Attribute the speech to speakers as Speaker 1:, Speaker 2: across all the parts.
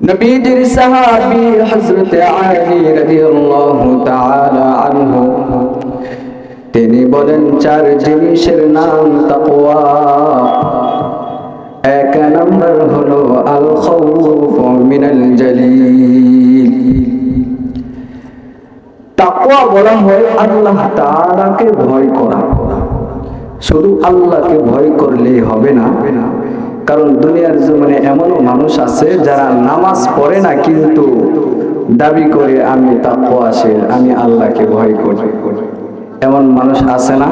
Speaker 1: নবীজির সাহাবী হযরত আলী রাদিয়াল্লাহু তাআলা আনহু তিনি বলেন চার জিনিসের নাম তাকওয়া। এক নম্বর হলো আল খাউফ মিনাল জালিল। তাকওয়া বলা হয় আল্লাহ তাআলাকে ভয় করা। শুধু আল্লাহকে ভয় করলেই হবে না, কারণ দুনিয়ার জীবনে এমনও মানুষ আছে যারা নামাজ পড়ে না কিন্তু দাবি করে আমি তাকওয়াশীল, আমি আল্লাহকে ভয় করি। এমন মানুষ আছে না?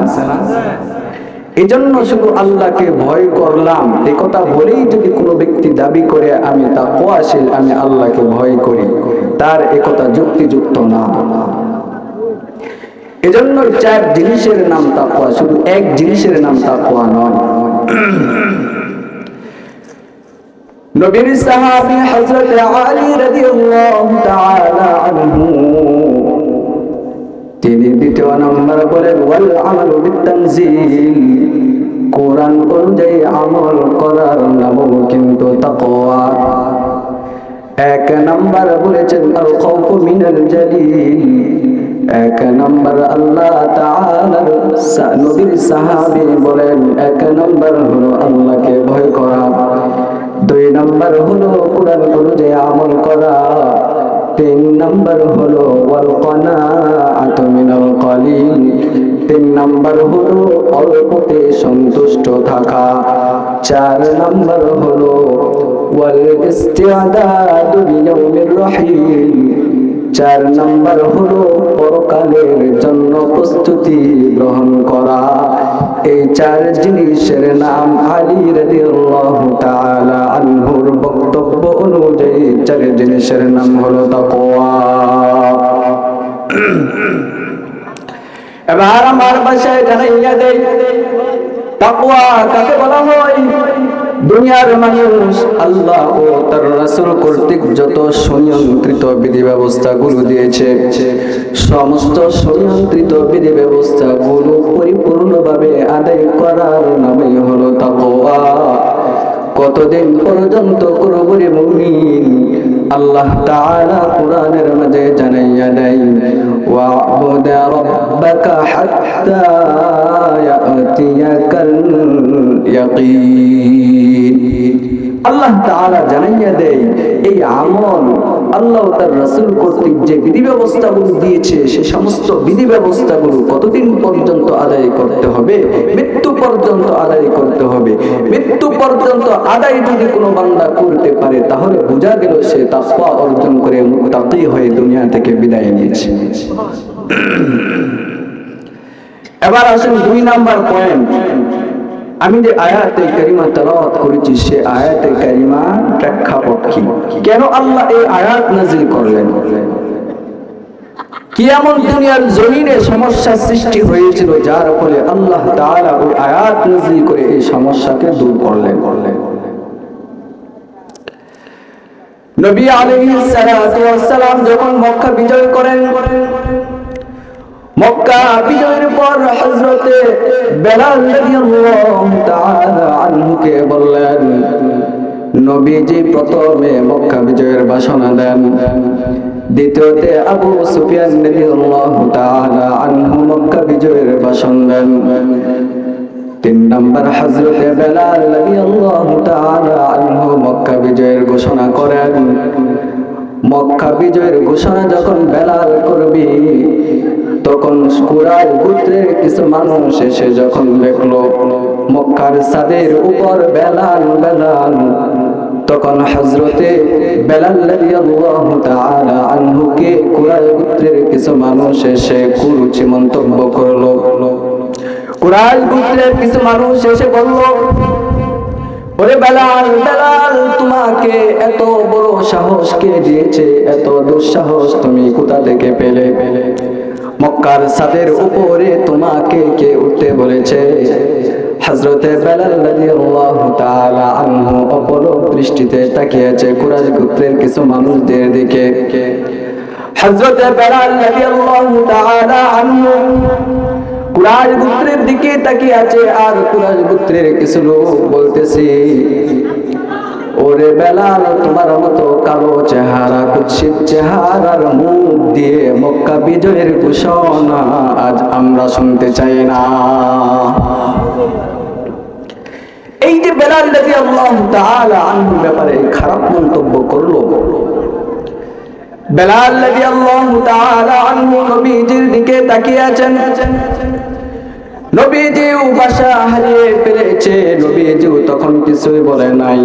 Speaker 1: এজন্য শুধু আল্লাহকে ভয় করলাম এই কথা বলেই যদি কোনো ব্যক্তি দাবি করে আমি তাকওয়াশীল, আমি আল্লাহকে ভয় করি, তার এ কথা যুক্তিযুক্ত না। এজন্য চার জিনিসের নাম তাকওয়া, শুধু এক জিনিসের নাম তাকওয়া নয়। নবীর সাহাবী হযরত আলী রাদিয়াল্লাহু তাআলা আনহু তিনি দ্বিতীয় নম্বর বলেন ওয়াল আমালু বিতানজিল, কোরআন অনুযায়ী আমল করার নামও কিন্তু তাকওয়া। এক নম্বর বলেছেন আল খাউফু মিনাল জালিল, এক নম্বর আল্লাহ তাআলার নবীর সাহাবী বলেন এক নম্বর হলো আল্লাহকে ভয় করা, দুই নম্বর হলো কোরআন অনুযায়ী আমল করা, তিন নম্বর হলো ওয়াল কানাআতু মিনাল কালিল, তিন নম্বর হলো অল্পতে সন্তুষ্ট থাকা, চার নম্বর হলো ওয়াল ইস্তিআদাদু লিয়াউমির রাহিল, চার নম্বর হলো পরকালের জন্য প্রস্তুতি গ্রহণ করা। এই চার জিনিসের নাম আলী রাদিয়াল্লাহু তাআলা আনহুর বক্তব্য অনুযায়ী চার জিনিসের নাম হলো তাকওয়া। এবার আমার ভাষায় জানাইয়া দেই তাকওয়া কাকে বলা হয়। দুনিয়ার মানুষ আল্লাহ ও তার রাসূল কর্তৃক যত সুনিয়ন্ত্রিত বিধি ব্যবস্থাগুলো দিয়েছে, সমস্ত সুনিয়ন্ত্রিত বিধি ব্যবস্থাগুলো পরিপূর্ণভাবে আদায় করার নামই হলো তাকওয়া। কতদিন পর্যন্ত করব রে মুমিন? আল্লাহ তাআলা কোরআনের মাঝে জানাইয়া দেয় ওয়া'বুদ রাব্বাকা হাত্তা ইয়াতিয়াকাল ইয়াকিন। আল্লাহ তাআলা জানাইয়া দেয় এই আমল আল্লাহ ও তার রাসূল কর্তৃক যে বিধি ব্যবস্থাগুলো দিয়েছে সে সমস্ত বিধি ব্যবস্থাগুলো কতদিন পর্যন্ত আদায় করতে হবে? মৃত্যু পর্যন্ত আদায় করতে হবে। মৃত্যু পর্যন্ত আদায় যদি কোনো বান্দা করতে পারে তাহলে বোঝা গেল সে তাকওয়া অর্জন করে মুত্তাকি হয়ে দুনিয়া থেকে বিদায় নিয়েছে। এবার আসুন দুই নাম্বার পয়েন্ট। আমি যে আয়াতে কারিমা তেলাওয়াত করেছি সে আয়াতে কারিমা প্রেক্ষাপট কি? কেন আল্লাহ এই আয়াত নাযিল করলেন? কি এমন দুনিয়ার জমিনে সমস্যা সৃষ্টি হয়েছিল যার ফলে আল্লাহ তাআলা ওই আয়াত নাযিল করে এই সমস্যাকে দূর করলেন? নবী আলাইহিস সালাতু ওয়াস সালাম যখন মক্কা বিজয় করেন, মক্কা বিজয়ের পর হযরতে বেলাল রাদিয়াল্লাহু তাআলা আনহুকে বললেন, নবীজি প্রথমে মক্কা বিজয়ের ঘোষণা দেন, দ্বিতীয়তে আবু সুফিয়ান রাদিয়াল্লাহু তাআলা আনহু মক্কা বিজয়ের ভাষণ দেন, তিন নম্বর হযরতে বেলাল রাদিয়াল্লাহু তাআলা আনহু মক্কা বিজয়ের ঘোষণা করেন। মক্কা বিজয়ের ঘোষণা যখন বেলাল করবে তখন কুরাইশ গোত্রের কিছু মানুষ এসে যখন দেখলো মক্কার ছাদের উপর বেলাল, তখন হযরতে বেলাল রাদিয়াল্লাহু তাআলা আনহুকে কুরাইশ গোত্রের কিছু মানুষ এসে কুরুচি মন্তব্য করলো। কুরাইশ গোত্রের কিছু মানুষ এসে বলল, ওরে বেলাল, তোমাকে এত বড় সাহস কে দিয়েছে? এত দুঃসাহস তুমি কোথা থেকে পেলে? মক্কার ছাদের উপরে তোমাকে কে উঠতে বলেছে? হযরতে বেলাল রাদিয়াল্লাহু তাআলা আনহু অপলক দৃষ্টিতে তাকিয়েছে কুরাইশ গোত্রের কিছু মানুষদের দিকে। হযরতে বেলাল রাদিয়াল্লাহু তাআলা আনহু কুরাইশ গোত্রের দিকে তাকিয়ে আছে আর কুরাইশ গোত্রের কিছু লোক বলতেছে, ও ওরে বেলাল, তোমার মতো কালো চেহারা, কুৎসিত চেহারার মুখ দিয়ে মক্কা বিজয়ের ঘোষণা আজ আমরা শুনতে চাই না। এই যে বেলাল রাদিয়াল্লাহু তাআলা আনহুর ব্যাপারে খারাপ মন্তব্য করলো, বেলাল রাদিয়াল্লাহু তাআলা আনহু নবীজির দিকে তাকিয়ে আছেন। নবীজিও ভাষা হারিয়ে ফেলেছে, নবীজিও তখন কিছুই বলে নাই।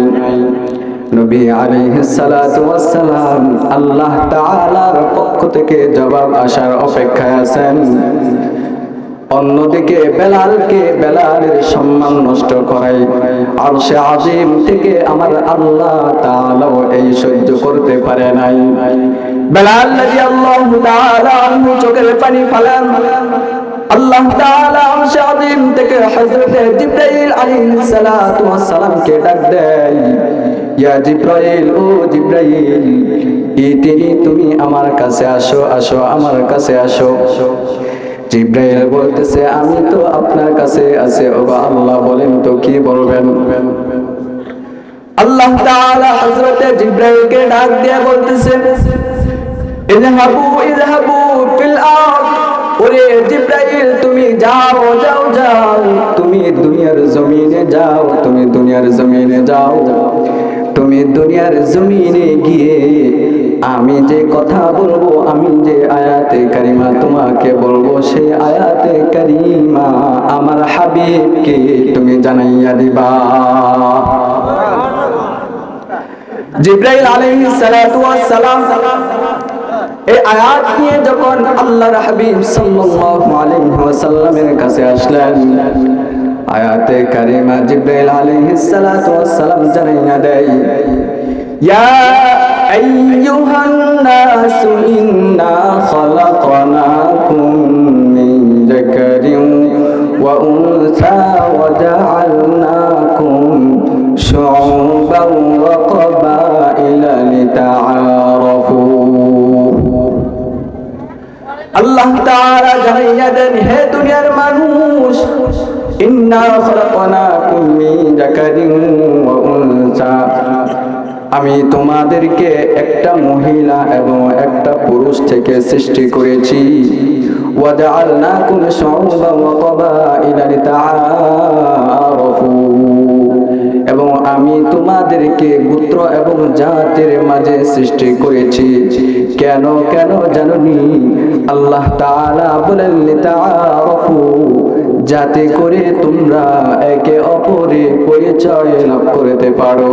Speaker 1: নবী আলাইহিস সালাতু ওয়াস সালাম আল্লাহ তাআলার পক্ষ থেকে জবাব আসার অপেক্ষায় আছেন। অন্যদিকে বেলালের সম্মান নষ্ট করাই আরশে আজিম থেকে আমার আল্লাহ তাআলাও এই সহ্য করতে পারে নাই। বেলাল রাদিয়াল্লাহু তাআলা আনহু চোখের পানি ফেলেন। আল্লাহ তাআলা আরশে আজিম থেকে হযরত জিবরাইল আলাইহিস সালাতু ওয়াস সালামকে ডাক দেয়, ইয়া জিবরাইল, ও জিবরাইল, ইতিনি, তুমি আমার কাছে আসো, আসো আমার কাছে আসো। জিবরাইল বলতেছে, আমি তো আপনার কাছে আছি। ও আল্লাহ, বলেন তো কি বলবেন? আল্লাহ তাআলা হযরত জিবরাইলকে ডাক দিয়ে বলতেছে, ইযহাবু ইযহাবু ফিল আরদ, ওরে জিবরাইল, তুমি যাও যাও যাও, তুমি দুনিয়ার জমিনে যাও, তুমি দুনিয়ার জমিনে যাও। তুমি দুনিয়ার জমিনে গিয়ে আমি যে কথা বলবো, আমি যে আয়াতে কারিমা তোমাকে বলবো, সেই আয়াতে কারিমা আমার হাবিবকে তুমি জানাইয়া দিবা। জিবরাইল আলাইহিস সালাতু ওয়াস সালাম এই আয়াত নিয়ে যখন আল্লাহর হাবিব সাল্লাল্লাহু আলাইহি ওয়াসাল্লামের কাছে আসলেন, আয়াতে কারিমা জিবরাইল আলাইহিস সালাতু ওয়াস সালাম জানাইয়া দেয়, ইয়া আইয়ুহান নাসু ইন্না খালাকনাকুম মিন যাকারিন ওয়া উনসা ওয়া জাআলনাকুম শুউবান ওয়া ক্বাবাইলা লিতাআরাফু। আল্লাহ তাআলা জানাইয়া দেন, হে দুনিয়ার মানুষ, ইন্না খালাকনাকুম মিন যাকারিন ওয়া উনসা, আমি তোমাদেরকে একটা মহিলা এবং একটা পুরুষ থেকে সৃষ্টি করেছি। ওয়া জাআলনাকুম শুউবান ওয়া ক্বাবাইলা লিতাআরাফু, এবং আমি তোমাদেরকে গোত্র এবং জাতের মাঝে সৃষ্টি করেছি। কেন কেন জানোনি? আল্লাহ তাআলা বলেন, লিতাআরাফু, যাতে করে তোমরা একে অপরের পরিচয় লাভ করতে পারো।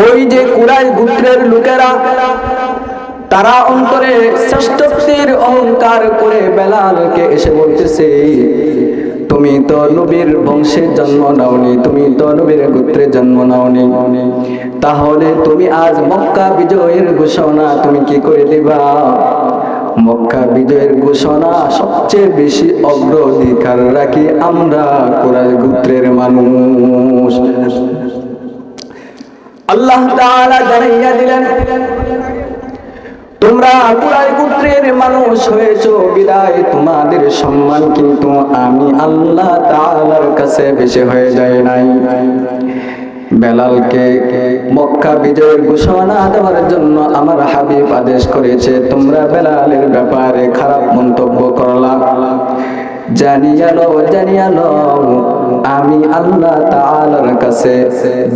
Speaker 1: ওই যে কুরাইশ গোত্রের লোকেরা, তারা অন্তরে শ্রেষ্ঠত্বের অহংকার করে বেলালকে এসে বলতেছে, তুমি তো নবীর বংশে জন্ম নাওনি, তুমি তো নবীর গোত্রে জন্ম নাওনি, তাহলে তুমি আজ মক্কা বিজয়ের ঘোষণা তুমি কি করে দিবা? মক্কা বিজয়ের ঘোষণা সবচেয়ে বেশি অগ্রাধিকার রাখি আমরা কুরাইশ গোত্রের মানুষ। আল্লাহ তাআলা জানাইয়া দিলেন, তোমরা কুরাইশ গোত্রের মানুষ হয়েছো বিদায় তোমাদের সম্মান কিন্তু আমি আল্লাহ তাআলার কাছে বেশি হয়ে যায় নাই। বেলালকে মক্কা বিজয়ের ঘোষণা দেওয়ার জন্য আমার হাবিব আদেশ করেছে, তোমরা বেলালের ব্যাপারে খারাপ মন্তব্য করলা। জানিয়া লও আমি আল্লাহ তাআলার কাছে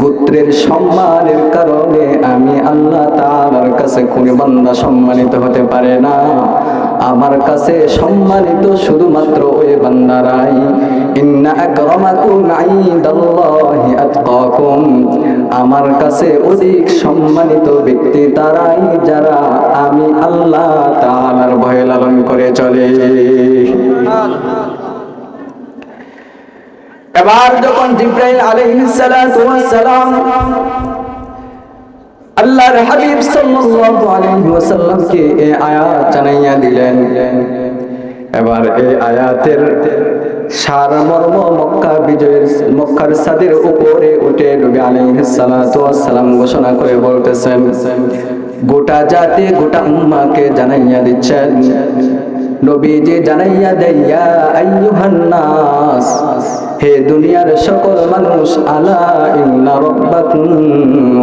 Speaker 1: গোত্রের সম্মানের কারণে আমি আল্লাহ তাআলার কাছে কোন বান্দা সম্মানিত হতে পারে না। আমার কাছে সম্মানিত শুধুমাত্র ওই বান্দারাই। ইন্না আকরামাকুম ইনদাল্লাহি আতকাকুম, আমার কাছে অধিক সম্মানিত ব্যক্তি তারাই যারা আমি আল্লাহ তাআলার ভয় লালন করে চলে। এবার যখন জিবরাইল আলাইহিস সালাতু ওয়াস সালাম আল্লাহর হাবিব সাল্লাল্লাহু আলাইহি ওয়াসাল্লামকে এই আয়াত জানাইয়া দিলেন, এবার এই আয়াতের সারমর্ম মক্কা বিজয়ের মক্কার ছাদের উপরে উঠে নবী আলাইহিস সালাতু ওয়াস সালাম ঘোষণা করে বলতেছেন, গোটা জাতি গোটা উম্মাহকে জানাইয়া দিচ্ছেন, নবীজি জানাইয়া দেয়, ইয়া আইয়ুহান নাস, হে দুনিয়ার সকল মানুষ, আলা ইন্না রাব্বাকুম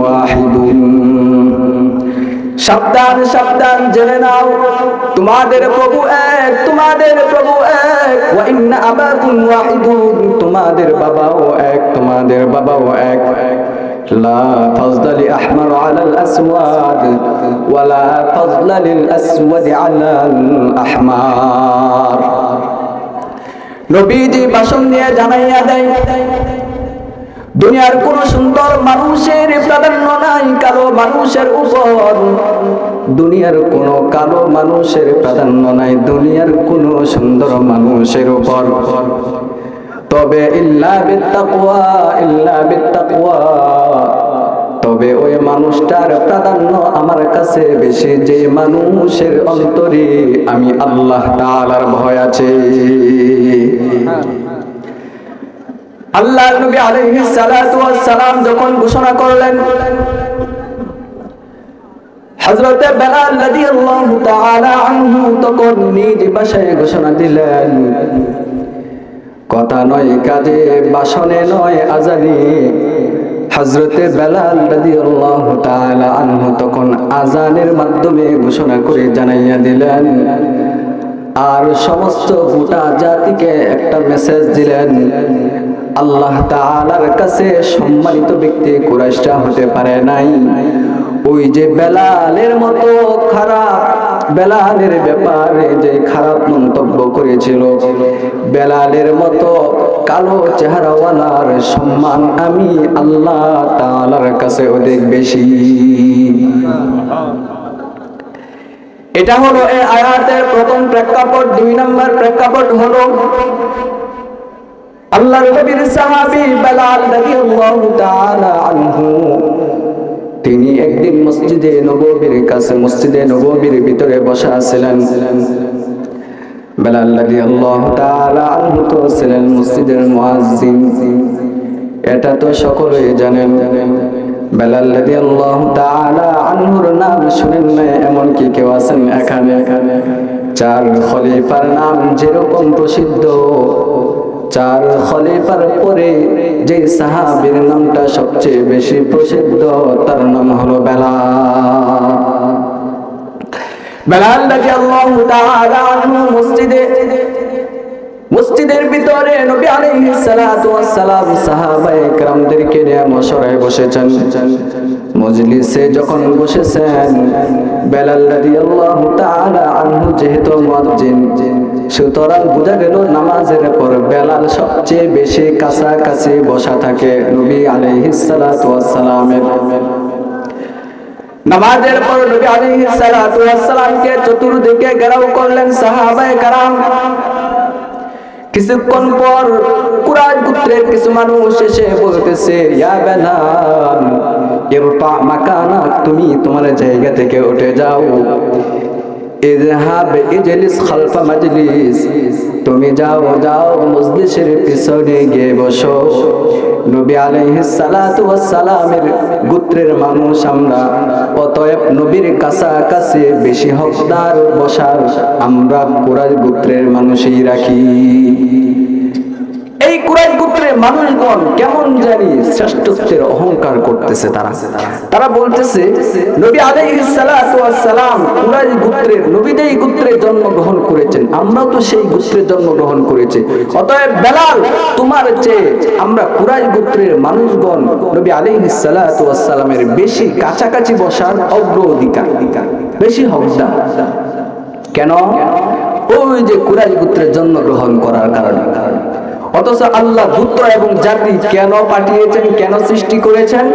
Speaker 1: ওয়াহিদুন, সাবধান সাবধান জেনে নাও, তোমাদের প্রভু এক, তোমাদের প্রভু এক। ওয়া ইন্না আবাকুম ওয়াহিদুন, তোমাদের বাবাও এক, তোমাদের বাবাও এক। লা ফাজলা আহমার আলাল আসওয়াদ ওয়া লা ফাজলা লিল আসওয়াদ আলাল আহমার। নবীজি ভাষণ দিয়ে জানাইয়া দেয়, দুনিয়ার কোন সুন্দর মানুষের প্রাধান্য নাই কালো মানুষের উপর, দুনিয়ার কোন কালো মানুষের প্রাধান্য নাই দুনিয়ার কোন সুন্দর মানুষের উপর। তবে ইল্লা বিত্তাকওয়া, ইল্লা বিত্তাকওয়া, তবে ওই মানুষটার প্রাধান্য আমার কাছে বেশি যে মানুষের অন্তরে আমি আল্লাহ তাআলার ভয় আছে। আল্লাহর নবী আলাইহিস সালাতু ওয়াস সালাম যখন ঘোষণা করলেন, হযরতে বেলাল রাদিয়াল্লাহু তাআলা আনহু তখন নিজ ভাষায় ঘোষণা দিলেন, কথা নয় কাজে, ভাষণে নয় আজানে। হযরতে বেলাল রাদিয়াল্লাহু তাআলা আনহু তখন আজানের মাধ্যমে ঘোষণা করে জানাইয়া দিলেন, আর সমস্ত গোটা জাতিকে একটা মেসেজ দিলেন, আল্লাহ তাআলার কাছে সম্মানিত ব্যক্তি কুরাইশরা হতে পারে নাই। ওই যে বেলালের মতো খারাপ, বেলালের ব্যাপারে যে খারাপ মন্তব্য করেছিল, বেলালের মতো কালো চেহারাওয়ালার সম্মান আমি আল্লাহ তাআলার কাছে অধিক বেশি। এটা হলো এই আয়াতের প্রথম প্রেক্ষাপট। দুই নম্বর প্রেক্ষাপট হলো আল্লাহর নবীর সাহাবী বেলাল রাদিয়াল্লাহু তাআলা আনহু, তিনি একদিন মসজিদে নববীর কাছে, মসজিদে নববীর ভিতরে বসা ছিলেন। বেলাল রাদিয়াল্লাহু তাআলা আনহু তো ছিলেন মসজিদের মুয়াজ্জিন, এটা তো সকলেই জানেন। বেলাল রাদিয়াল্লাহু তাআলা আনহুর নাম শুনেন না এমন কি কেউ আছেন এখানে? চার খলিফার নাম যেরকম প্রসিদ্ধ, চার খলিফার পরে যে সাহাবীর নামটা সবচেয়ে বেশি প্রসিদ্ধ তার নাম হলো বেলাল। বেলাল রাদিয়াল্লাহু তাআলা আনহু মসজিদের ভিতরে নবী আলাইহিস সালাতু ওয়াস সালাম সাহাবায়ে কেরামদেরকে নিয়ে মশরায় বসেছেন। মজলিসে যখন বসেছেন, বেলাল রাদিয়াল্লাহু তাআলা আনহু যেহেতু মুয়াজ্জিন, সুতরাং বোঝা গেল নামাজের পর বেলাল সবচেয়ে বেশি কাছাকাছি বসা থাকে নবী আলাইহিস সালাতু ওয়াস সালামের। নামাজের পর নবী আলাইহিস সালাতু ওয়াস সালামকে চতুর্দিকে ঘেরাও করলেন সাহাবায়ে কেরাম। কিছুক্ষণ পর কুরাইশ গোত্রের কিছু মানুষ এসে বলতেছে, ইয়া বেলাল ইরফা মাকানাক, তুমি তোমার জায়গা থেকে উঠে যাও। ইযহাব ইজলিস খালফা মাজলিস, তুমি যাও যাও মজলিসের পিছনে গিয়ে বসো। নবী আলাইহিস সালাতু ওয়াস সালামের গোত্রের মানুষ আমরা, অতএব নবীর কাছাকাছি বেশি হকদার বসার আমরা কুরাইশ গোত্রের মানুষই রাখি। এই কুরাইশ গোত্রের মানুষগণ কেমন জানি শ্রেষ্ঠত্বের অহংকার করতেছে। তারা বলতেছে, নবী আলাইহিস সালাতু ওয়াস সালাম কুরাইশ গোত্রের, নবী যেই গোত্রে জন্মগ্রহণ করেছেন আমরাও তো সেই গোত্রে জন্মগ্রহণ করেছি, অতএব বেলাল তোমার চেয়ে আমরা কুরাইশ গোত্রের মানুষগণ নবী আলাইহিস সালাতু ওয়াস সালামের বেশি কাছাকাছি বসার অগ্রাধিকার, বেশি হকদার। কেন? ওই যে কুরাইশ গোত্রে জন্মগ্রহণ করার কারণে। অথচ আল্লাহ গোত্র এবং জাতি কেন পাঠিয়েছেন, কেন সৃষ্টি করেছেন?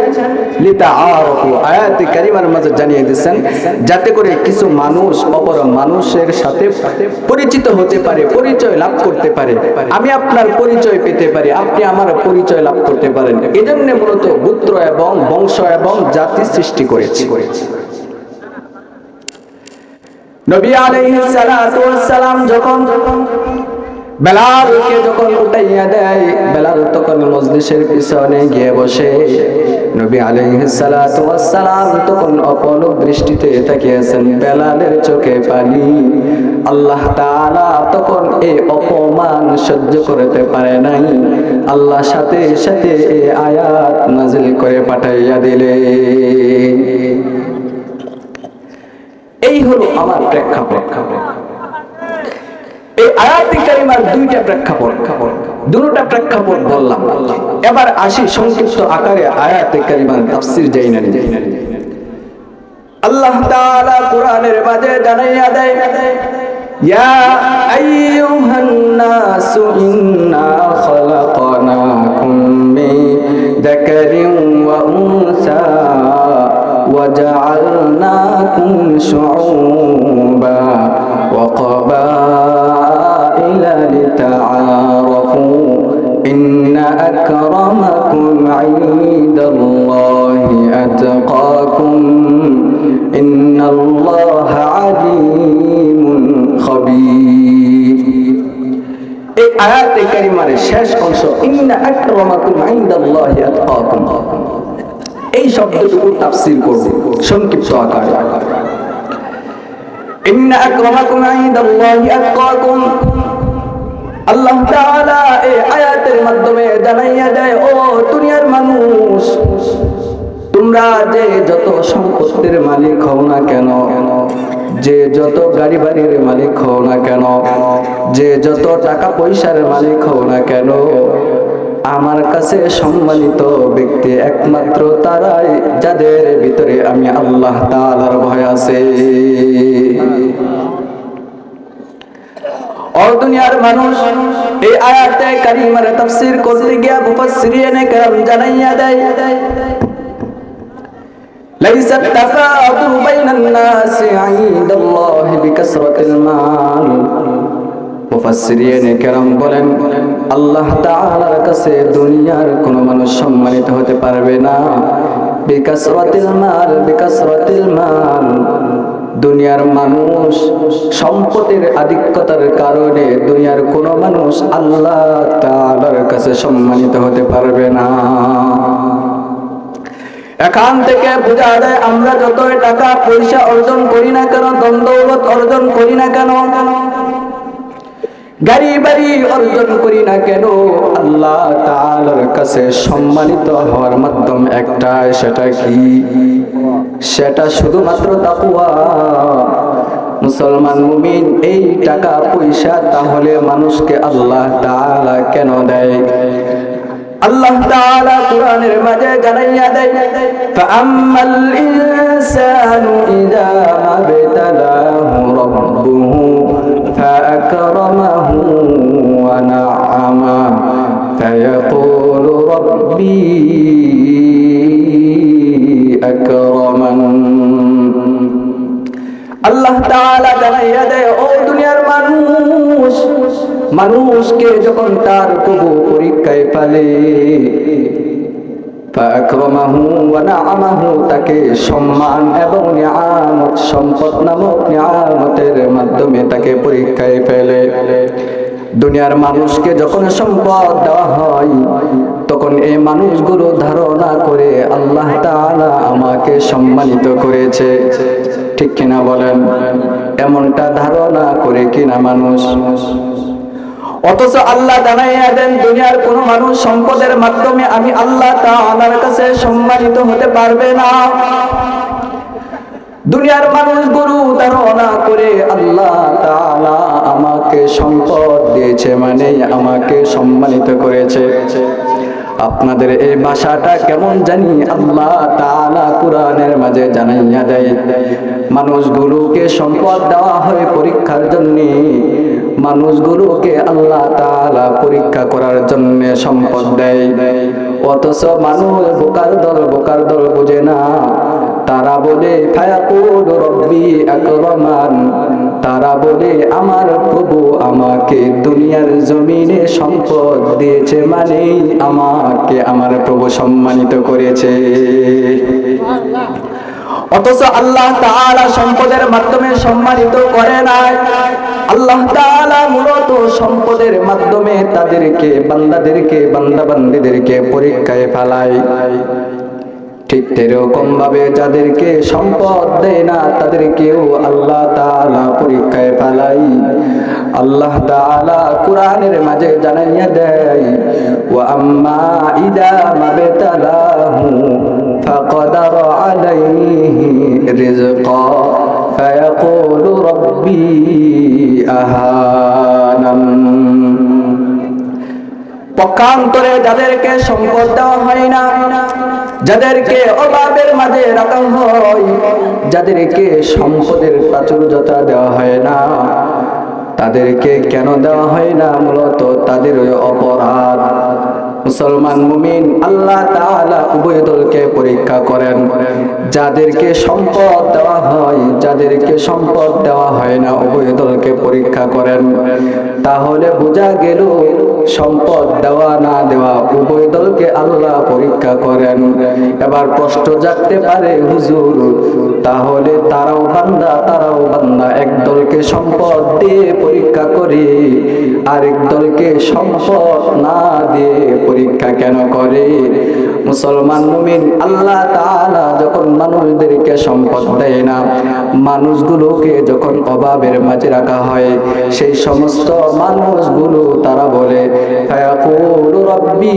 Speaker 1: লিতাআরাফু, আয়াতে কারিমার মাঝে জানিয়ে দিয়েছেন, যাতে করে কিছু মানুষ অপর মানুষের সাথে পরিচিত হতে পারে, পরিচয় লাভ করতে পারে। আমি আপনার পরিচয় পেতে পারি, আপনি আমার পরিচয় লাভ করতে পারেন। এজন্য মূলত গোত্র এবং বংশ এবং জাতি সৃষ্টি করেছে। নবী আলাইহিস সালাতু ওয়াস সালাম যখন বেলালকে যখন উঠাইয়া দেয়, বেলাল তখন মজলিসের পিছনে গিয়ে বসে। নবী আলাইহিস সালাতু ওয়াস সালাম তখন অপলক দৃষ্টিতে তাকিয়েছেন, বেলালের চোখে পানি। আল্লাহ তাআলা তখন এই অপমান সহ্য করতে পারে নাই, আল্লাহ সাথে সাথে এই আয়াত নাযিল করে পাঠাইয়া দিলেন। এই হলো আমার প্রেক্ষাপট। এই আয়াতে কারিমার দুইটা প্রেক্ষাপট, দুটোটা প্রেক্ষাপট বললাম। এবার আসি সংক্ষিপ্ত আকারে আয়াতে কারিমার তাফসীর জানা নেই। আল্লাহ তাআলা কোরআনের মাঝে জানাইয়া দেয়, ইয়া আইয়ুহান নাসু ইন্না খালাকনাকুম মিন যাকারিন ওয়া উনসা ওয়া জাআলনাকুম শুউবা ওয়া ক্বাবাইলা লিতাআরাফু ইন্না আকরামাকুম ইনদাল্লাহি আতকাকুম ইন্নাল্লাহা আলিমুন খাবীর। এই আয়াতে কারিমার শেষ অংশ ইন্না আকরামাকুম ইনদাল্লাহি আতকাকুম, এই শব্দটুকু তাফসীর করব সংক্ষিপ্ত আকারে। ইন্না আকরামাকুম ইনদাল্লাহি আতকাকুম, আল্লাহ তাআলা এই আয়াতের মাধ্যমে জানাইয়া দেয়, ও দুনিয়ার মানুষ, তোমরা যে যত সম্পত্তির মালিক হও না কেন, যে যত গাড়ি বাড়ির মালিক হও না কেন, যে যত টাকা পয়সার মালিক হও না কেন, আমার কাছে সম্মানিত ব্যক্তি একমাত্র তারাই যাদের ভিতরে আমি আল্লাহ তাআলার ভয় আছে। ও দুনিয়ার মানুষ, এই আয়াতে কারিমার তাফসীর করতে গিয়া মুফাসসিরিনে কেরাম জানাইয়া দেয়, ليس التفاضل بين الناس عند الله بكثرة المال। মুফাসসিরিনে কেরাম বলেন, আল্লাহ তাআলার কাছে দুনিয়ার কোনো মানুষ সম্মানিত হতে পারবে না বিকাসরাতিল মাল, বিকাসরাতিল মাল। দুনিয়ার মানুষ সম্পদের আধিক্যতার কারণে দুনিয়ার কোনো মানুষ আল্লাহ তাআলার কাছে সম্মানিত হতে পারবে না। এখান থেকে বোঝা যায়, আমরা যতই টাকা পয়সা অর্জন করি না কেন, ধন দৌলত অর্জন করি না কেন, গাড়ি বাড়ি অর্জন করি না কেন, আল্লাহ তাআলার কাছে সম্মানিত হওয়ার মাধ্যম একটাই, সেটা কি? সেটা শুধুমাত্র তাকওয়া। মুসলমান মুমিন এই টাকা পয়সা তাহলে মানুষকে আল্লাহ তাআলা কেন দেয়? আল্লাহ তাআলা কোরআনের মাঝে জানাইয়া দেয়, ফাআম্মাল ইনসানু ইযা মাবতালাহু রাব্বুহু ফাআকরামাহু ওয়া না'আমা ফায়াকুলু রাব্বি আকরামান। আল্লাহ তাআলা জানাইয়া দেয়, ও দুনিয়ার মানুষ, মানুষকে যখন তার প্রভু পরীক্ষায় ফেলে, ফাআকরামাহু ওয়া না'আমাহু, তাকে সম্মান এবং নিয়ামত, সম্পদ নামক নিয়ামতের মাধ্যমে তাকে পরীক্ষায় ফেলে। দুনিয়ার মানুষকে যখন সম্পদ দেওয়া হয়, তখন এই মানুষগুলো ধারণা করে আল্লাহ তাআলা আমাকে সম্মানিত করেছে। ঠিক কিনা বলেন? এমনটা ধারণা করে কিনা মানুষ? অথচ আল্লাহ জানাইয়া দেন, দুনিয়ার কোন মানুষ সম্পদের মাধ্যমে আমি আল্লাহ তাআলার কাছে সম্মানিত হতে পারবে না। দুনিয়ার মানুষগুলো ধারণা করে আল্লাহ তাআলা আমাকে সম্পদ দিয়েছে মানে আমাকে সম্মানিত করেছে। আপনাদের এই ভাষাটা কেমন জানি আল্লাহ তাআলা কোরআনের মাঝে জানাইয়া দেয়, মানুষগুলোকে সম্পদ দেওয়া হয় পরীক্ষার জন্য, মানুষগুলোকে আল্লাহ তাআলা পরীক্ষা করার জন্য সম্পদ দেয়। অথচ মানুষ বোকার দল বোঝে না। তারা বলে ফায়াকুলু রাব্বি আকরামান, তারা বলে আমার প্রভু আমাকে দুনিয়ার জমিনে সম্পদ দিয়েছে মানে আমাকে আমার প্রভু সম্মানিত করেছে। অথচ আল্লাহ তাআলা সম্পদের মাধ্যমে সম্মানিত করে নাই। আল্লাহ তাআলা মূলত সম্পদের মাধ্যমে তাদেরকে বান্দাদেরকে বান্দাবান্দীদেরকে পরীক্ষায় ফেলায়। ঠিক এরকম ভাবে যাদেরকে সম্পদ দেয় না তাদেরকেও আল্লাহ তাআলা পরীক্ষায় ফেলায়। আল্লাহ তাআলা কোরআনের মাঝে জানাইয়া দেয়, ওয়া আম্মা ইদা মাবতালাহু ফাকাদারা আলাইহি রিজকা ফায়াকুলু রাব্বি আহানান। পক্ষান্তরে যাদেরকে সম্পদ দেওয়া হয় না, যাদেরকে অভাবের মাঝে রাখা হয়, যাদেরকে সম্পদের প্রাচুর্যতা দেওয়া হয় না, তাদেরকে কেন দেওয়া হয় না? মূলত তাদের ওই অপরাধ। মুসলমান মুমিন আল্লাহ তাআলা উভয় দলকে পরীক্ষা করেন। যাদেরকে সম্পদ দেওয়া হয়, যাদেরকে সম্পদ দেওয়া হয় না, উভয় দলকে পরীক্ষা করেন। তাহলে বোঝা গেল সম্পদ দেওয়া না দেওয়া উভয় দলকে আল্লাহ পরীক্ষা করেন। এবার প্রশ্ন জাগতে পারে, হুজুর তাহলে তারাও বান্দা এক দলকে সম্পদ দিয়ে পরীক্ষা করে আরেক দলকে সম্পদ না দিয়ে পরীক্ষা কেন করে? মুসলমান মুমিন আল্লাহ তাআলা যখন মানুষদেরকে সম্পদ দেয় না, মানুষগুলোকে যখন অভাবের মাঝে রাখা হয়, সেই সমস্ত মানুষগুলো তারা বলে, ফায়াকুলু রাব্বি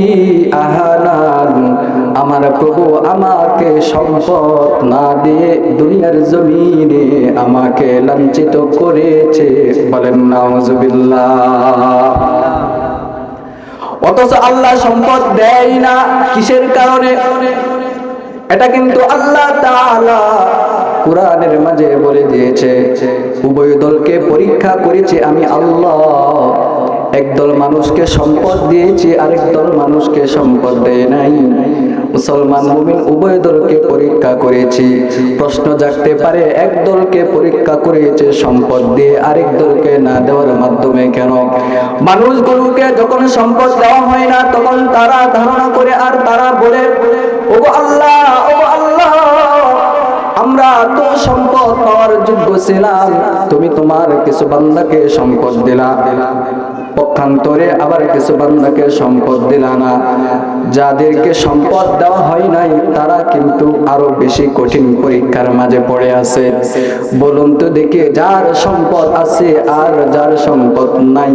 Speaker 1: আহানান, আমার প্রভু আমাকে সম্পদ না দিয়ে দুনিয়ার জমিনে আমাকে লাঞ্ছিত করেছে। বলেন নাউজুবিল্লাহ। অথচ আল্লাহ সম্পদ দেয় না কিসের কারণে? এটা কিন্তু আল্লাহ তাআলা কোরআনের মাঝে বলে দিয়েছে, উভয় দলকে পরীক্ষা করেছে আমি আল্লাহ। একদল মানুষকে সম্পদ দিয়েছি, আরেক দল মানুষকে সম্পদ দেয় নাই। মুসলমান মুমিন উভয় দলকে পরীক্ষা করেছি। প্রশ্ন জাগতে পারে, এক দলকে পরীক্ষা করেছে সম্পদ দিয়ে, আরেক দলকে না দেওয়ার মাধ্যমে কেন? মানুষগুলোকে যখন সম্পদ দেওয়া হয় না, তখন তারা ধারণা করে আর তারা বলে, ওগো আল্লাহ, ওগো আল্লাহ, আমরা তো সম্পদ পাওয়ার যোগ্য ছিলাম, তুমি তোমার কিছু বান্দাকে সম্পদ দিলা, পক্ষান্তরে আবার কিছু বান্দাকে সম্পদ দিলা না। যাদেরকে সম্পদ দেওয়া হয় নাই তারা কিন্তু আরো বেশি কঠিন পরীক্ষার মাঝে পড়ে আছে। বলুন তো দেখি, যার সম্পদ আছে আর যার সম্পদ নাই,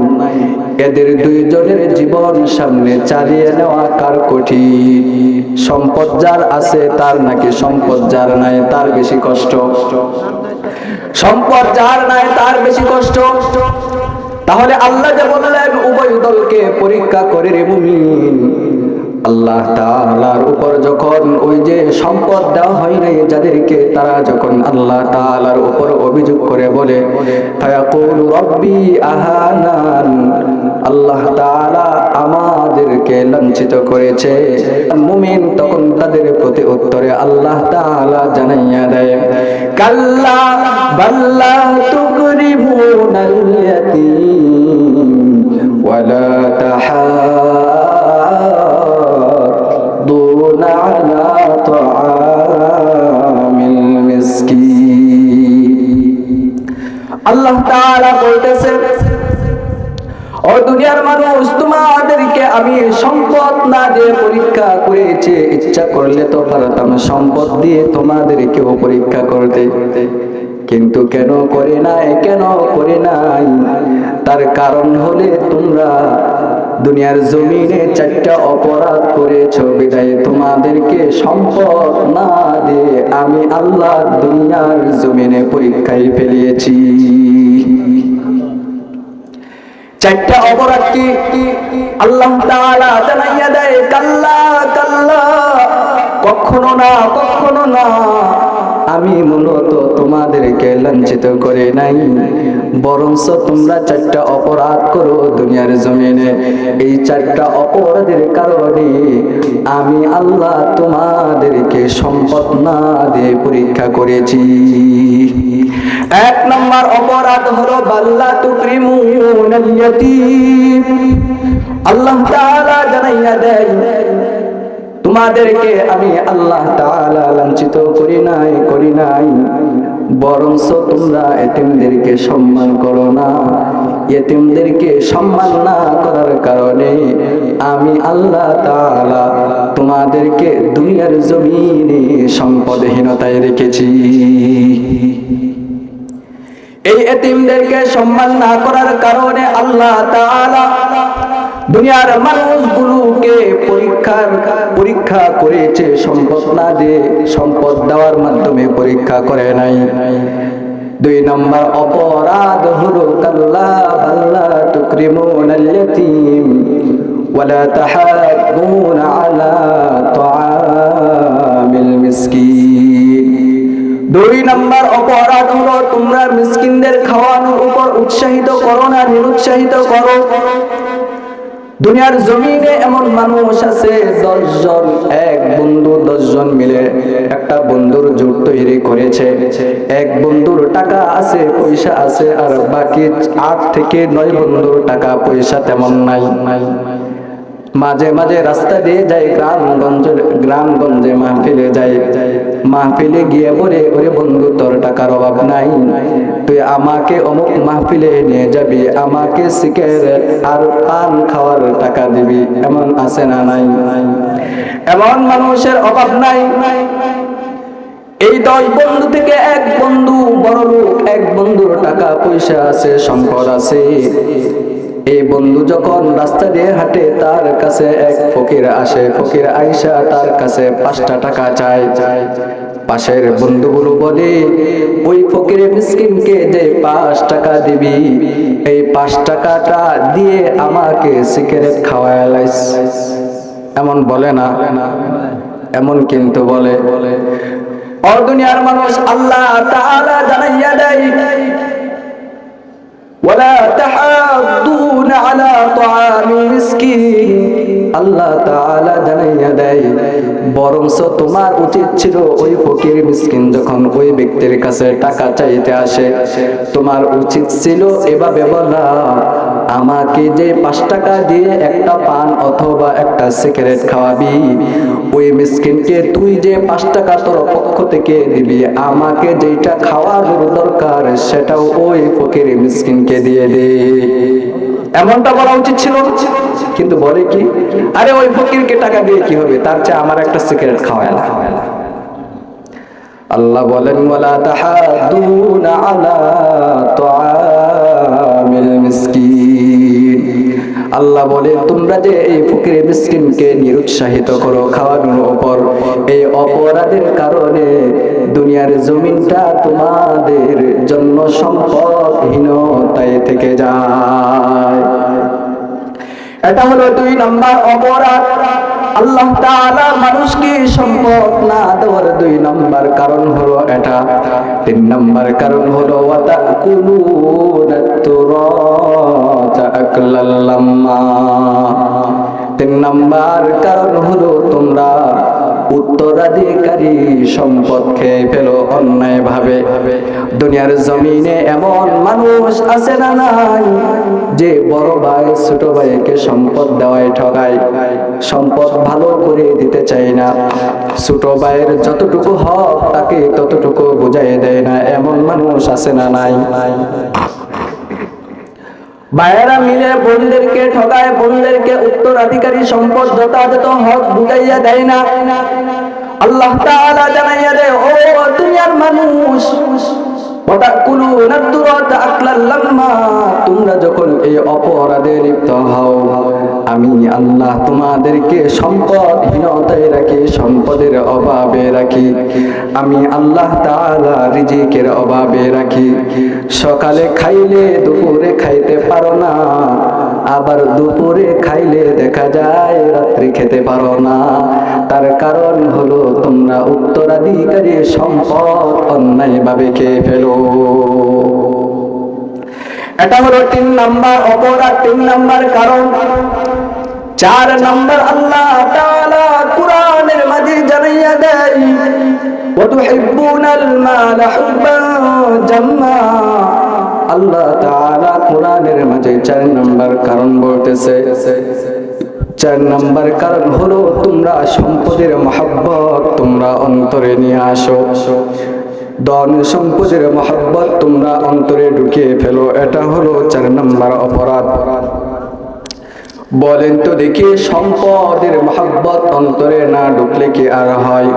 Speaker 1: এদের দুইজনের জীবন সামনে চালিয়ে নেওয়া কার কঠিন? সম্পদ যার আছে তার নাকি সম্পদ যার নাই তার বেশি কষ্ট? সম্পদ যার নাই তার বেশি কষ্ট। তাহলে আল্লাহ যে বললেন উভয় দলকে পরীক্ষা করে রে মুমিন, আল্লাহ তাআলার উপর যখন ওই যে সম্পদ দেওয়া হয় নাই যাদেরকে, তারা যখন আল্লাহ তাআলার উপর অভিযোগ করে বলে, ফায়াকুলু রাব্বি আহানান, আল্লাহ তাআলা আমাদেরকে লাঞ্ছিত করেছে, মুমিন তখন তাদের প্রতি উত্তরে আল্লাহ তাআলা জানাইয়া দেয়, কাল্লা বাল্লা তুকরিমুনাল ইয়াতীম ওয়ালা তাহাদ্দুনা আলা তাআমিল মিসকিন। আল্লাহ তাআলা বলতেছেন, ও দুনিয়ার মানুষ, তোমাদেরকে আমি সম্পদ না দিয়ে পরীক্ষা করেছি, ইচ্ছা করলে তো পারতাম সম্পদ দিয়ে তোমাদেরকেও পরীক্ষা করতে, কিন্তু কেন করে নাই? কেন করে নাই? তার কারণ হলে তোমরা দুনিয়ার জমিনে 4টা অপরাধ করেছো, বিদায় তোমাদেরকে সম্পদ না দিয়ে আমি আল্লাহ দুনিয়ার জমিনে পরীক্ষায় ফেলিয়েছি। 4টা অপরাধ কি? আল্লাহ তাআলা জানাইয়া দেয়, কাল্লা কাল্লা, কখনো না, কখনো না, আমি মূলত তোমাদেরকে লাঞ্ছিত করে নাই, বরঞ্চ তোমরা 4টা অপরাধ করো দুনিয়ার জমিনে। এই 4টা অপরাধের কারণে আমি আল্লাহ তোমাদেরকে সম্পদ না দিয়ে পরীক্ষা করেছি। 1 নম্বর অপরাধ হলো বাল্লা তুকরিমুনাল ইয়াতীম। আল্লাহ তাআলা জানাইয়া দেয়, তোমাদেরকে আমি আল্লাহ তাআলা লাঞ্ছিত করি নাই, বরঞ্চ তোমরা এতিমদেরকে সম্মান করো না। এতিমদেরকে সম্মান না করার কারণে আমি আল্লাহ তাআলা তোমাদেরকে দুনিয়ার জমিনে সম্পদহীনতায় রেখেছি। এই এতিমদেরকে সম্মান না করার কারণে আল্লাহ তাআলা দুনিয়ার মানুষগুলোকে পরীক্ষা করেছে, সম্পদ না দিয়ে, সম্পদ দেওয়ার মাধ্যমে পরীক্ষা করে নাই। 2 নম্বর অপরাধ হলো কাল্লা বাল্লা তুকরিমুনাল ইয়াতীম ওয়ালা তাহাদ্দুনা আলা তুআমিল মিসকিন। 2 নম্বর অপরাধ হলো তোমরা মিসকিনদের খাওয়ানোর উপর উৎসাহিত করো না, নিরুৎসাহিত করো। দুনিয়ার জমিনে এমন মানুষ আছে 10 জন, এক বন্ধু 10 জন মিলে একটা বন্ধুর জোট তৈরি করেছে। এক বন্ধুর টাকা আছে, পয়সা আছে, আর বাকি 8 থেকে 9 বন্ধুর টাকা পয়সা তেমন নাই। মাঝে মাঝে রাস্তা দিয়ে যায়, গ্রামগঞ্জে মাহফিলে যায়। মাহফিলে গিয়ে বলে, ওরে বন্ধু তোর টাকার অভাব নাই, তুই আমাকে অমুক মাহফিলে নিয়ে যাবি, আমাকে সিগারেট আর পান খাওয়ার টাকা দিবি। এমন আছে না নাই? এমন মানুষের অভাব নাই। এই 10 বন্ধু থেকে এক বন্ধু বড় লোক, এক বন্ধুর টাকা পয়সা আছে, সম্পদ আছে। এই বন্ধু যখন রাস্তা দিয়ে হাঁটে, তার কাছে এক ফকির আসে। ফকির আইসা তার কাছে 5টা টাকা চায়। পাশের বন্ধুগুলো বলে, ওই ফকির মিসকিনকে যে 5 টাকা দিবি, এই 5 টাকাটা দিয়ে আমাকে সিগারেট খাওয়ায় লাইস। এমন বলে না? এমন কিন্তু বলে। আর দুনিয়ার মানুষ আল্লাহ তাআলা জানাইয়া দেয়, ওয়ালা তাহাদ্দুন আলা তুআমিল মিসকিন। আল্লাহ তাআলা জানাইয়া দেয়, বরঞ্চ তোমার উচিত ছিল ওই ফকির মিসকিন যখন ওই ব্যক্তির কাছে টাকা চাইতে আসে, তোমার উচিত ছিল এভাবে বলা, আমাকে যে 5 টাকা দিয়ে একটা পান অথবা একটা সিগারেট খাওয়াবি, ওই মিসকিনকে তুই যে 5 টাকা তোর পক্ষ থেকে দিবি, আমাকে যেটা খাওয়ানোর দরকার সেটাও ওই ফকির মিসকিনকে দিয়ে দে। এমনটা বলা উচিত ছিল, কিন্তু বলে কি, আরে ওই ফকিরকে টাকা দিয়ে কি হবে, তার চেয়ে আমার একটা সিগারেট খাওয়ায় না। আল্লাহ বলেন, ওয়ালা তাহাদ্দুনা আলা তুআমিল মিসকিন। আল্লাহ বলে, তোমরা যে এই ফকির মিসকিনকে নিরুৎসাহিত করো খাওয়ানোর উপর, এই অপরাধের কারণে দুনিয়ার জমিনটা তোমাদের জন্য সম্পদহীনতায় থেকে যায়। এটা হলো 2 নম্বর অপরাধ। আল্লাহ তাআলা মানুষকে সম্পদ না দেওয়ার 2 নম্বর কারণ হলো এটা। 3 নম্বর কারণ হলো ওয়াতাকুলুনাত তুরাতা আকলাল লাম্মা। 3 নম্বর কারণ হলো তোমরা উত্তরাধিকারী সম্পদ খেয়ে ফেলো অন্যায় ভাবে। দুনিয়ার জমিনে এমন মানুষ আছে না নাই, যে বড় ভাই ছোট ভাইকে সম্পদ দেওয়ায় ঠকায়, সম্পদ ভালো করে দিতে চায় না, ছোট ভাইয়ের যতটুকু হক তাকে ততটুকু বুঝাই দেয় না। এমন মানুষ আছে না নাই? ভাইয়েরা মিলে বোনদেরকে ঠকায়, বোনদেরকে উত্তরাধিকারী সম্পদ যথাযথ হক বুঝাইয়া দেয় না। আল্লাহ তাআলা জানাইয়া দেয়, ও দুনিয়ার মানুষ, ওয়াতাকুলুনাত তুরাতা আকলাল লাম্মা, তোমরা যখন এই অপরাধে লিপ্ত হও, আমি আল্লাহ তোমাদেরকে সম্পদহীনতায় রাখি, সম্পদের অভাবে রাখি। আমি আল্লাহ তাআলা রিজিকের অভাবে রাখি। সকালে খাইলে দুপুরে খাইতে পারো না, আবার দুপুরে খাইলে দেখা যায় রাত্রি খেতে পারো না। তার কারণ হলো তোমরা উত্তরাধিকারী সম্পদ অন্যায়ভাবে খেয়ে ফেলো। এটা হলো 3 নম্বর অপরাধ, 3 নম্বর কারণ। 4 নম্বর আল্লাহ তাআলা কুরআনের মাঝে জানাইয়া দেয়, ওয়া তুহিব্বুনাল মালা হুব্বান জাম্মা। আল্লাহ তাআলা কুরআনের মাঝে 4 নম্বর কারণ বলতেছে। 4 নাম্বার কারণ হলো তোমরা সম্পদের মহব্বত তোমরা অন্তরে নিয়ে আসো। ধন সম্পদের মহব্বত তোমরা অন্তরে ঢুকিয়ে ফেলো, এটা হলো 4 নাম্বার অপরাধ। বলেন তো দেখি, সম্পদের মহব্বত অন্তরে না ঢুকলে কি আর হয়?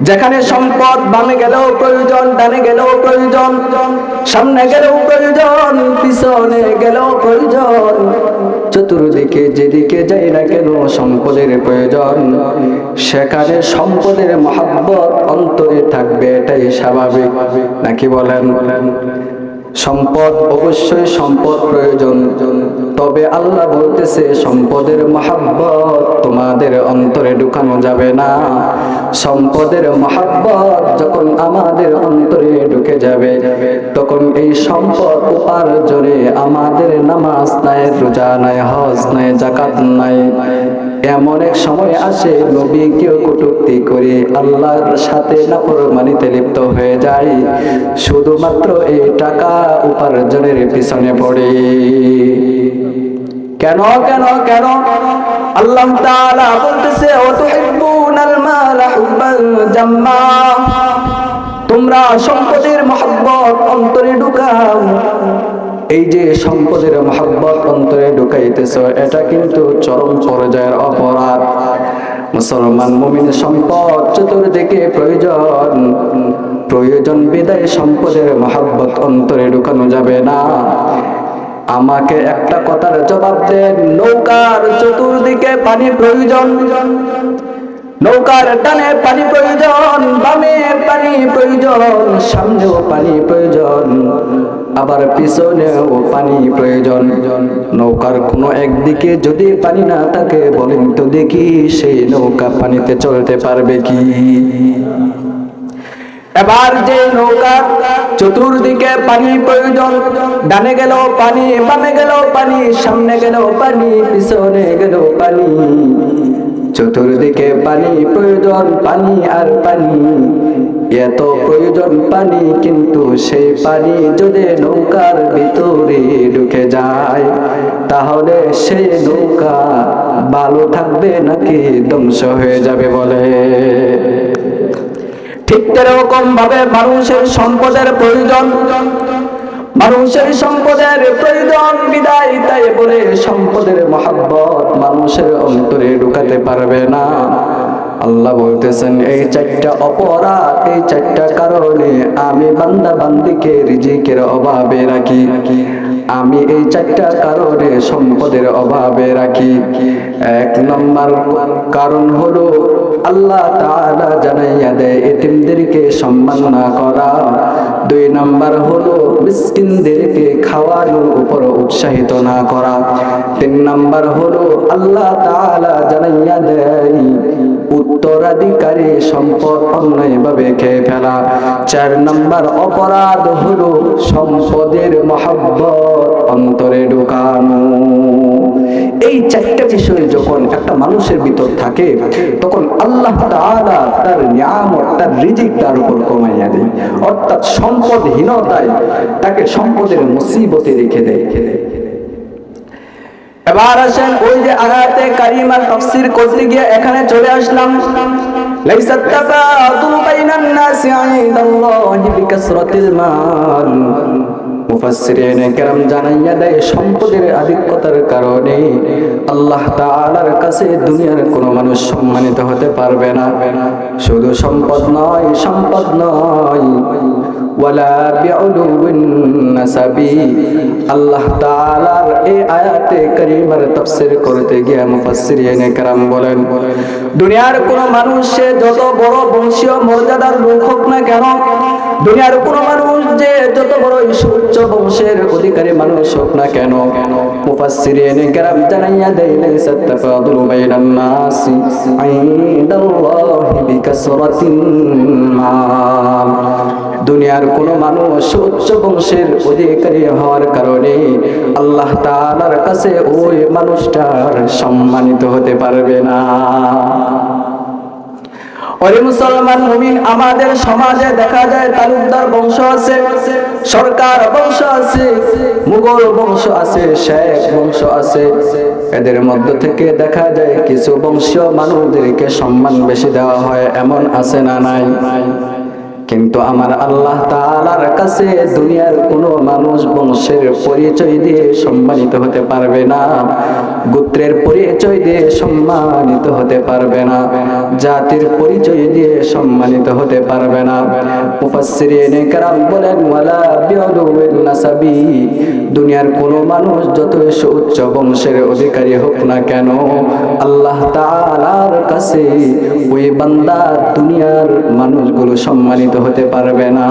Speaker 1: যেখানে সম্পদ বামে গেলেও প্রয়োজন, ডানে গেলেও প্রয়োজন, সামনে গেলেও প্রয়োজন, পিছনে গেলেও প্রয়োজন, চতুর্দিকে যেদিকে যাই না কেন সম্পদের প্রয়োজন। সেখানে সম্পদের মহব্বত অন্তরে থাকবে, এটাই স্বাভাবিক, নাকি বলেন? সম্পদ অবশ্যই সম্পদ প্রয়োজন, তবে আল্লাহ বলতেছে সম্পদের মহব্বত তোমাদের অন্তরে ঢুকানো যাবে না। সম্পদের মহব্বত যখন আমাদের অন্তরে ঢুকে যাবে, তখন এই সম্পদ উপার্জনে আমাদের নামাজ নাই, রোজা নাই, হজ নাই, যাকাত নাই। এমন এক সময় আসে নবীকেও কটূক্তি করে আল্লাহর সাথে নাফরমানিতে লিপ্ত হয়ে যায়, শুধুমাত্র এই টাকা উপার্জনের পিছনে পড়ে। কেন কেন কেন? আল্লাহ তাআলা বলতেছে ওয়াতুহিব্বুনাল মালা হুব্বান জাম্মা, তোমরা সম্পদের মহব্বত অন্তরে ঢুকাও। এই যে সম্পদের মহব্বত অন্তরে ঢুকাইতেছ, এটা কিন্তু চরম পর্যায়ের অপরাধ। মুসলমান মুমিন সম্পদ চতুর্দিকে প্রয়োজন, প্রয়োজন বিদায় সম্পদের মহব্বত অন্তরে ঢুকানো যাবে না। আমাকে একটা কথার জবাব দেন, নৌকার চতুর্দিকে পানি প্রয়োজন, নৌকার ডানে পানি প্রয়োজন, বামে পানি প্রয়োজন, সামনেও পানি প্রয়োজন, আবার পিছনেও পানি প্রয়োজন। নৌকার কোনো একদিকে যদি পানি না থাকে, বলেন তো দেখি সেই নৌকা পানিতে চলতে পারবে কি? এবার যে নৌকা চতুর্দিকে পানি প্রয়োজন, ডানে গেল পানি, বামে গেল পানি, সামনে গেল পানি, পিছনে গেল পানি, চতুর্দিকে পানি প্রয়োজন, পানি আর পানি, এত প্রয়োজন পানি, কিন্তু সেই পানি যদি নৌকার ভিতরে ঢুকে যায়, তাহলে সেই নৌকা ভালো থাকবে নাকি ধ্বংস হয়ে যাবে বলে? ঠিক এরকম ভাবে মানুষের সম্পদের প্রয়োজন, মানুষের সম্পদের প্রয়োজন বিদায়, তাই বলে সম্পদের মহব্বত মানুষের অন্তরে ঢুকাতে পারবে না। আল্লাহ বলতেছেন এই 4টা অপরাধ, এই 4টা কারণে আমি বান্দা বান্দিকে রিজিকের অভাবে রাখি, আমি এই 4টা কারণে সম্পদের অভাবে রাখি। 1 নম্বর কারণ হলো আল্লাহ তাআলা জানাইয়া দেয় এতিমদেরকে সম্মান না করা। 2 নম্বর হলো মিসকিনদেরকে খাওয়ানোর উপর উৎসাহিত না করা। 3 নম্বর হলো আল্লাহ তাআলা জানাইয়া দেয় উত্তরাধিকারী সম্পদ অন্যায়ভাবে খেয়ে ফেলা। 4 নম্বর অপরাধ হলো সম্পদের মহব্বত অন্তরে ঢুকানো। এই 4টা বিষয় যখন একটা মানুষের ভিতর থাকে, তখন আল্লাহ তাআলা তার নিয়ামত, তার রিজিক তার উপর কমাইয়া দেয়, অর্থাৎ সম্পদহীনতায় তাকে সম্পদের মুসিবতে রেখে দেয়। এবার আসেন ওই যে আয়াতে কারিমার তাফসীর করতে গিয়ে এখানে চলে আসলাম, লাইসাত তাফাদুলু বাইনান নাসি ইনদাল্লাহি বিকাসরাতিল মাল। মুফাসসিরিনে কেরাম জানাইয়া দেয় সম্পদের আধিক্যতার কারণে আল্লাহ তাআলার কাছে দুনিয়ার কোনো মানুষ সম্মানিত হতে পারবে না। শুধু সম্পদ নয়, সম্পদ নয়, ওয়ালা বিউলুন নাসাবি। আল্লাহ তাআলার এই আয়াতে কারিমার তাফসীর করতে গিয়ে মুফাসসিরিনে কেরাম বলেন, দুনিয়ার কোনো মানুষ সে যত বড় বংশীয় মর্যাদার লোক হোক না কেন, দুনিয়ার কোনো মানুষ যে যত বড় উচ্চ বংশের অধিকারী মানুষ হোক না কেন, মুফাসসিরিনে কেরাম জানাইয়া দেয় লাইসাত তাফাদুলু বাইনান নাসি ইনদাল্লাহি বিকাসরাতিন মাল। দুনিয়ার কোনো মানুষ উচ্চ বংশের অধিকারী হওয়ার কারণে আল্লাহ তাআলার কাছে ওই মানুষটার সম্মানিত হতে পারবে না। ওরে মুসলমান মুমিন, আমাদের সমাজে দেখা যায় তালুকদার বংশ আছে, সরকার বংশ আছে, মুঘল বংশ আছে, শেখ বংশ আছে। এদের মধ্য থেকে দেখা যায় কিছু বংশীয় মানুষদেরকে সম্মান বেশি দেওয়া হয়, এমন আছে না নাই? কিন্তু আমার আল্লাহ তাআলার কাছে দুনিয়ার কোনো মানুষ বংশের পরিচয় দিয়ে সম্মানিত হতে পারবে না, গোত্রের পরিচয় দিয়ে সম্মানিত হতে পারবে না, জাতির পরিচয় দিয়ে সম্মানিত হতে পারবে না। মুফাসসিরিনে কেরাম বলেন ওয়ালা বিউলুল নাসাবি, দুনিয়ার কোনো মানুষ যতই উচ্চ বংশের অধিকারী হোক না কেন, আল্লাহ তাআলার কাছে ওই বান্দা দুনিয়ার মানুষগুলো সম্মানিত হতে পারবে না।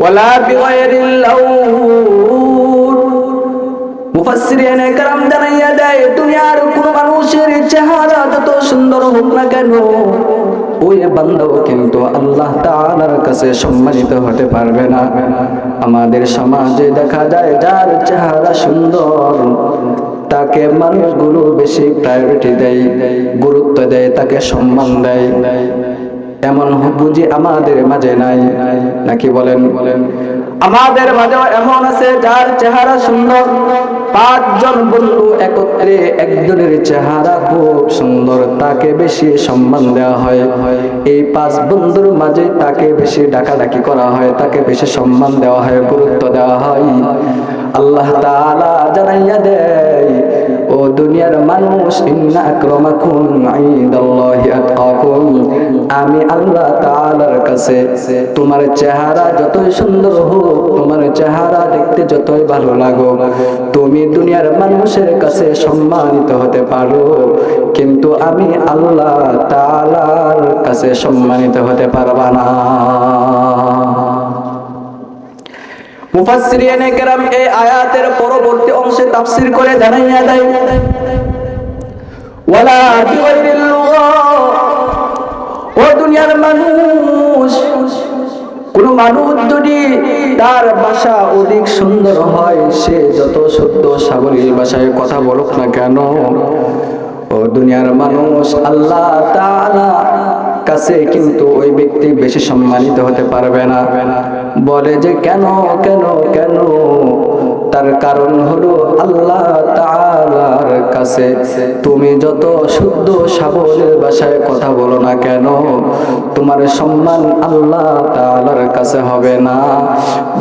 Speaker 1: ওয়ালা বিগাইরিল লাউন, মুফাসসিরিনে কেরাম জানাইয়া দেয় দুনিয়ার কোন মানুষের চেহারা যত সুন্দর হোক না কেন, ওই বান্দাও কিন্তু আল্লাহ তাআলার কাছে সম্মানিত হতে পারবে না। আমাদের সমাজে দেখা যায় যার চেহারা সুন্দর তাকে মানুষগুলো বেশি প্রায়োরিটি দেয়, গুরুত্ব দেয়, তাকে সম্মান দেয়। এমন বুঝি আমাদের মাঝে নাই নাকি বলেন? আমাদের মাঝেও এমন আছে যার চেহারা সুন্দর, পাঁচজন বন্ধু একত্রে একজনের চেহারা খুব সুন্দর, তাকে বেশি সম্মান দেওয়া হয়। এই পাঁচ বন্ধুর মাঝে তাকে বেশি ডাকাডাকি করা হয়, তাকে বেশি সম্মান দেওয়া হয়, গুরুত্ব দেওয়া হয়। আল্লাহ তাআলা জানাইয়া দেয় ও দুনিয়ার মানুষ, ইন্না আকরামাকুম ইনদাল্লাহি আতকাকুম, আমি আল্লাহ তাআলার কাছে তোমার চেহারা যতই সুন্দর হোক, তোমার চেহারা দেখতে যতই ভালো লাগো, তুমি দুনিয়ার মানুষের কাছে সম্মানিত হতে পারো, কিন্তু আমি আল্লাহ তাআলার কাছে সম্মানিত হতে পারবা না। মুফাসসিরিনে কেরাম এই আয়াতের পরবর্তী অংশে তাফসীর করে জানাইয়া দেয় ওয়ালা বিগাইরিল লুগা, ও দুনিয়ার মানুষ, কোন মানুষ যদি তার ভাষা অধিক সুন্দর হয়, সে যত শুদ্ধ সাবলীল ভাষায় কথা বলুক না কেন, ও দুনিয়ার মানুষ আল্লাহ তাআলা কাছে কিন্তু ওই ব্যক্তি বেশি সম্মানিত হতে পারবে না। বলে যে কেন কেন কেন? তার কারণ হলো আল্লাহ তাআলার কাছে তুমি যত শুদ্ধ সাবলীল ভাষায় কথা বলো না কেন, তোমার সম্মান আল্লাহ তাআলার কাছে হবে না,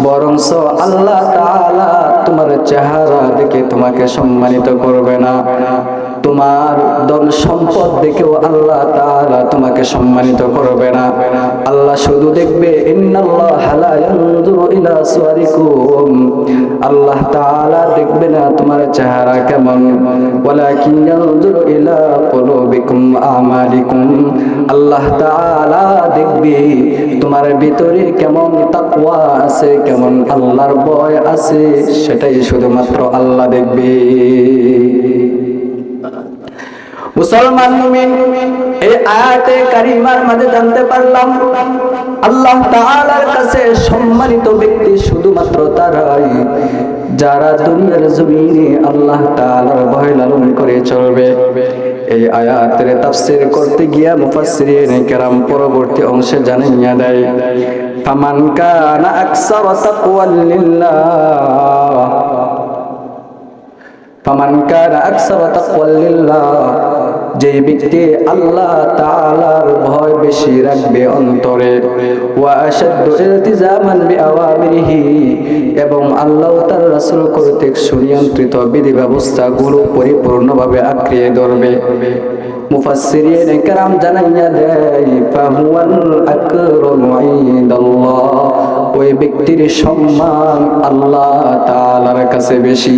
Speaker 1: বরঞ্চ আল্লাহ তাআলা তোমার চেহারা দেখে তোমাকে সম্মানিত করবে না, তোমার ধন সম্পদ দেখেও আল্লাহ তাআলা তোমাকে সম্মানিত করবে না। আল্লাহ শুধু দেখবে ইন্নাল্লাহা লা ইয়ানজুরু ইলা সুওয়ারিকুম, আল্লাহ তাআলা দেখবে না তোমার চেহারা কেমন, ওয়ালাকিন ইয়ানজুরু ইলা কুলুবিকুম আমালিকুম, আল্লাহ তাআলা দেখবে তোমার ভিতরে কেমন তাকওয়া আছে, কেমন আল্লাহর ভয় আছে, সেটাই শুধুমাত্র আল্লাহ দেখবে। মুসলমান মুমিন, এই আয়াতে কারিমার মাঝে জানতে পারলাম আল্লাহ তাআলার কাছে সম্মানিত ব্যক্তি শুধুমাত্র তারাই যারা দুনিয়ার জমিনে আল্লাহ তাআলার ভয় লালন করে চলবে। এই আয়াতের তাফসীর করতে গিয়া মুফাসসিরিনে কেরাম পরবর্তী অংশে জানাইয়া দেয় ফামান কানা আকসারা তাকওয়াল লিল্লাহ, ফামান কানা আকসারা তাকওয়াল লিল্লাহ, যে ব্যক্তি আল্লাহ তাআলার ভয় বেশি রাখবে অন্তরে, ওয়া আশাদ্দু ইলতিজামান বিআওয়ামিরিহি, এবং আল্লাহ তার রাসূল কর্তৃক সুনিয়ন্ত্রিত বিধি ব্যবস্থাগুলো পরিপূর্ণভাবে আঁকড়িয়ে ধরবে। মুফাসসিরিনে কেরাম জানাইয়া দেয় ফাহুয়াল আকরামু ইনদাল্লাহ, ওই ব্যক্তির সম্মান আল্লাহ তাআলার কাছে বেশি।